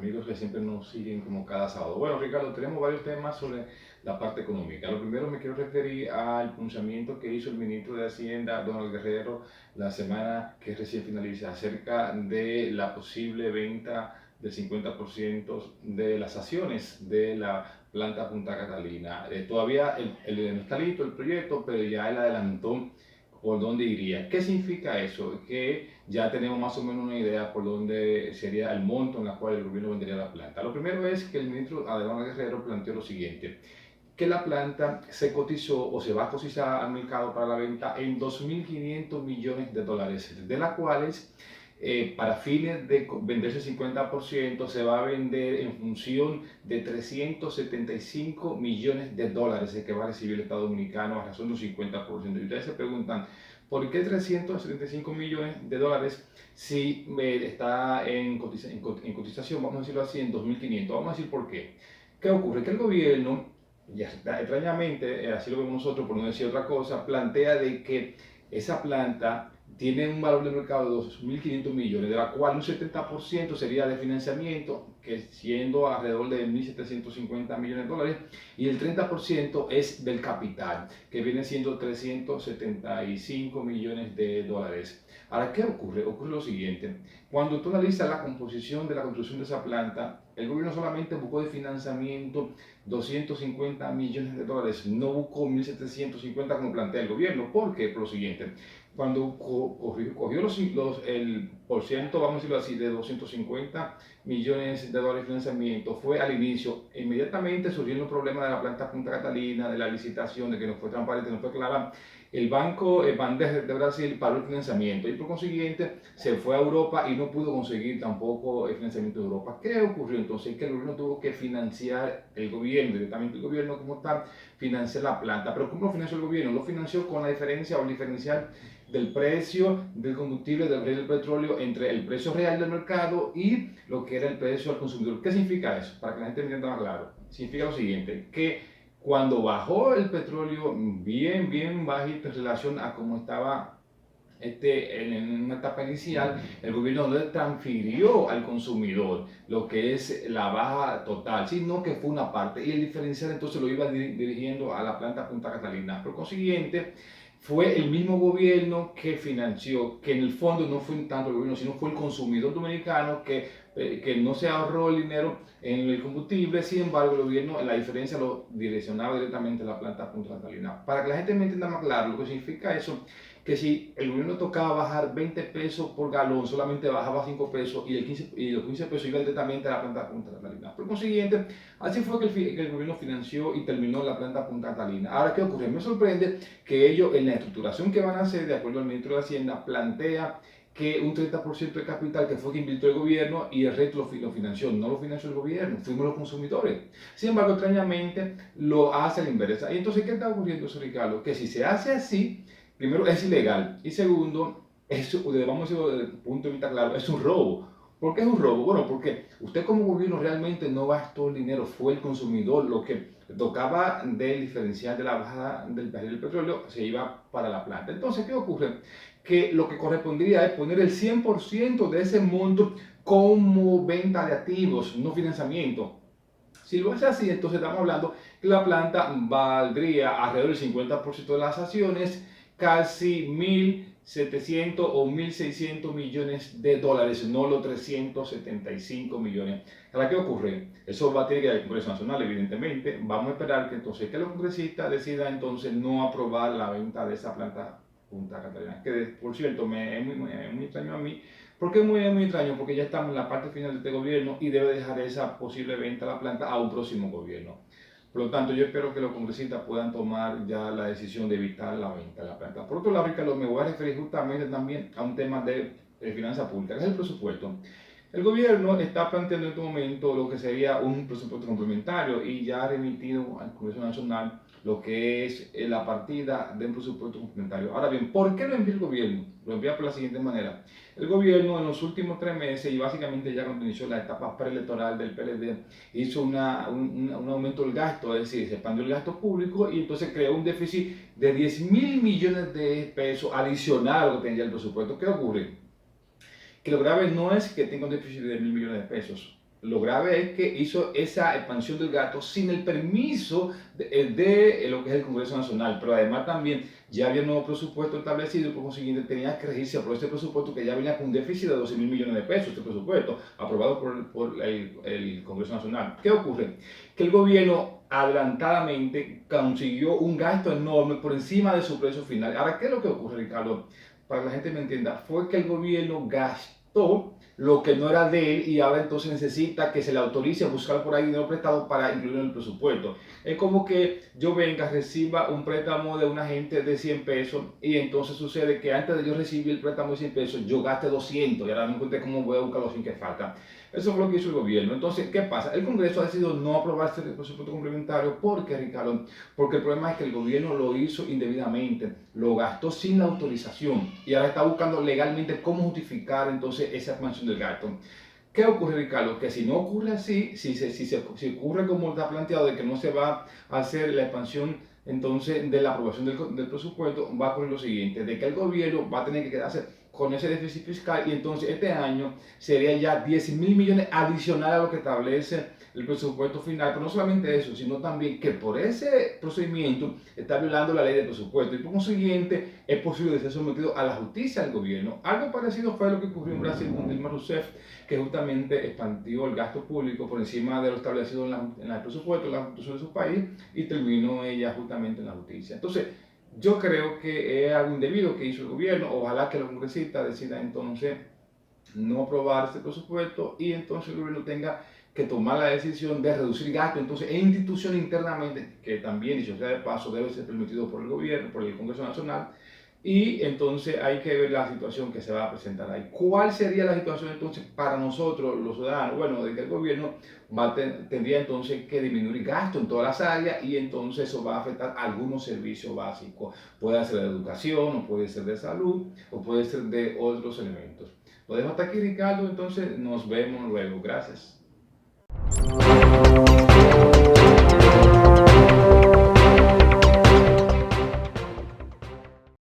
amigos que siempre nos siguen como cada sábado. Bueno, Ricardo, tenemos varios temas sobre la parte económica. Lo primero me quiero referir al pronunciamiento que hizo el ministro de Hacienda, Donald Guerrero, la semana que recién finaliza, acerca de la posible venta del 50% de las acciones de la planta Punta Catalina. Todavía no está listo el proyecto, pero ya él adelantó por dónde iría. ¿Qué significa eso? Que ya tenemos más o menos una idea por dónde sería el monto en el cual el gobierno vendería la planta. Lo primero es que el ministro Adelano Guerrero planteó lo siguiente, que la planta se cotizó o se va a cotizar al mercado para la venta en 2.500 millones de dólares, de las cuales para fines de venderse el 50% se va a vender en función de 375 millones de dólares que va a recibir el Estado Dominicano a razón de un 50%. Y ustedes se preguntan, ¿por qué 375 millones de dólares si está en cotización, vamos a decirlo así, en 2.500? Vamos a decir por qué. ¿Qué ocurre? Que el gobierno, ya extrañamente, así lo vemos nosotros, por no decir otra cosa, plantea de que esa planta tiene un valor de mercado de 2.500 millones, de la cual un 70% sería de financiamiento, que siendo alrededor de 1.750 millones de dólares, y el 30% es del capital, que viene siendo 375 millones de dólares. Ahora, ¿qué ocurre? Ocurre lo siguiente. Cuando tú analizas la composición de la construcción de esa planta, el gobierno solamente buscó de financiamiento 250 millones de dólares, no buscó 1.750 como plantea el gobierno. ¿Por qué? Por lo siguiente. Cuando cogió el por ciento, vamos a decirlo así, de 250 millones de dólares de financiamiento, fue al inicio, inmediatamente surgieron los problemas de la planta Punta Catalina, de la licitación, de que no fue transparente, no fue clara. El banco Bandeja de Brasil paró el financiamiento y por consiguiente se fue a Europa y no pudo conseguir tampoco el financiamiento de Europa. ¿Qué ocurrió entonces? Que el gobierno tuvo que financiar, el gobierno, directamente el gobierno como tal, financiar la planta. ¿Pero cómo lo financió el gobierno? Lo financió con la diferencia o el diferencial del precio del combustible, del petróleo, entre el precio real del mercado y lo que era el precio al consumidor. ¿Qué significa eso? Para que la gente me entienda más claro. Significa lo siguiente, que cuando bajó el petróleo bien bajito en relación a cómo estaba en una etapa inicial, el gobierno no le transfirió al consumidor lo que es la baja total, sino que fue una parte, y el diferencial entonces lo iba dirigiendo a la planta Punta Catalina. Por consiguiente, fue el mismo gobierno que financió, que en el fondo no fue tanto el gobierno, sino fue el consumidor dominicano que no se ahorró el dinero en el combustible. Sin embargo, el gobierno, la diferencia lo direccionaba directamente a la planta Punta Catalina. Para que la gente me entienda más claro lo que significa eso, que si el gobierno tocaba bajar 20 pesos por galón, solamente bajaba 5 pesos y los 15 pesos iban directamente a la planta Punta Catalina. Por consiguiente, así fue que el gobierno financió y terminó la planta Punta Catalina. Ahora, ¿qué ocurre? Me sorprende que ellos, en la estructuración que van a hacer, de acuerdo al ministro de Hacienda, plantea que un 30% de capital que fue que invirtió el gobierno y el resto lo financió. No lo financió el gobierno, fuimos los consumidores. Sin embargo, extrañamente lo hace a la inversa. Y entonces, ¿qué está ocurriendo eso, Ricardo? Que si se hace así, primero es ilegal y segundo, vamos a decirlo desde el punto de vista claro, es un robo. ¿Por qué es un robo? Bueno, porque usted como gobierno realmente no gastó el dinero, fue el consumidor lo que tocaba del diferencial de la bajada del barril del petróleo, se iba para la planta. Entonces, ¿qué ocurre? Que lo que correspondería es poner el 100% de ese monto como venta de activos, no financiamiento. Si lo hace así, entonces estamos hablando que la planta valdría alrededor del 50% de las acciones, casi 1.700 o 1.600 millones de dólares, no los 375 millones. ¿Ahora qué ocurre? Eso va a tener que ir al Congreso Nacional, evidentemente. Vamos a esperar que entonces que los congresistas decidan entonces no aprobar la venta de esa planta Punta Catalina. Que por cierto, es muy extraño a mí. ¿Por qué es muy extraño? Porque ya estamos en la parte final de este gobierno y debe dejar esa posible venta de la planta a un próximo gobierno. Por lo tanto, yo espero que los congresistas puedan tomar ya la decisión de evitar la venta de la planta. Por otro lado, Ricardo, me voy a referir justamente también a un tema de finanzas públicas, que es el presupuesto. El gobierno está planteando en este momento lo que sería un presupuesto complementario y ya ha remitido al Congreso Nacional lo que es la partida de un presupuesto complementario. Ahora bien, ¿por qué lo envía el gobierno? Lo envía por la siguiente manera. El gobierno en los últimos 3 meses y básicamente ya cuando inició la etapa preelectoral del PLD hizo un aumento del gasto, es decir, se expandió el gasto público y entonces creó un déficit de 10.000 millones de pesos adicional a lo que tenía el presupuesto. ¿Qué ocurre? Que lo grave no es que tenga un déficit de 1.000 millones de pesos. lo grave es que hizo esa expansión del gasto sin el permiso lo que es el Congreso Nacional, pero además también ya había un nuevo presupuesto establecido y por consiguiente tenía que regirse por este presupuesto que ya venía con un déficit de 12 mil millones de pesos, este presupuesto aprobado por el Congreso Nacional. ¿Qué ocurre? Que el gobierno adelantadamente consiguió un gasto enorme por encima de su precio final. Ahora, ¿qué es lo que ocurre, Ricardo? Para que la gente me entienda, fue que el gobierno gastó lo que no era de él y ahora entonces necesita que se le autorice a buscar por ahí dinero prestado para incluirlo en el presupuesto. Es como que yo venga, reciba un préstamo de una gente de 100 pesos y entonces sucede que antes de yo recibir el préstamo de 100 pesos yo gaste 200 y ahora me encuentro cómo voy a buscar los 100 que faltan. Eso fue lo que hizo el gobierno. Entonces, ¿qué pasa? El Congreso ha decidido no aprobar este presupuesto complementario. ¿Por qué, Ricardo? Porque el problema es que el gobierno lo hizo indebidamente, lo gastó sin la autorización y ahora está buscando legalmente cómo justificar entonces esa expansión del gasto. ¿Qué ocurre, Ricardo? Que si no ocurre así, si ocurre como está planteado, de que no se va a hacer la expansión entonces de la aprobación del presupuesto, va a ocurrir lo siguiente, de que el gobierno va a tener que quedarse con ese déficit fiscal y entonces este año sería ya 10 mil millones adicional a lo que establece el presupuesto final, pero no solamente eso, sino también que por ese procedimiento está violando la ley de presupuesto y por consiguiente es posible ser sometido a la justicia del gobierno. Algo parecido fue lo que ocurrió en Brasil con Dilma Rousseff, que justamente expandió el gasto público por encima de lo establecido en el presupuesto, en la constitución de su país y terminó ella justamente en la justicia. Entonces, yo creo que es algo indebido que hizo el gobierno. Ojalá que los congresistas decidan entonces no aprobar este presupuesto y entonces el gobierno tenga que tomar la decisión de reducir gasto entonces en instituciones internamente, que también, dicho sea de paso, debe ser permitido por el gobierno, por el Congreso Nacional, y entonces hay que ver la situación que se va a presentar ahí. ¿Cuál sería la situación entonces para nosotros, los ciudadanos? Bueno, de que el gobierno tendría entonces que disminuir gasto en todas las áreas y entonces eso va a afectar algunos servicios básicos. Puede ser de educación, o puede ser de salud, o puede ser de otros elementos. Lo dejo hasta aquí, Ricardo, entonces nos vemos luego. Gracias.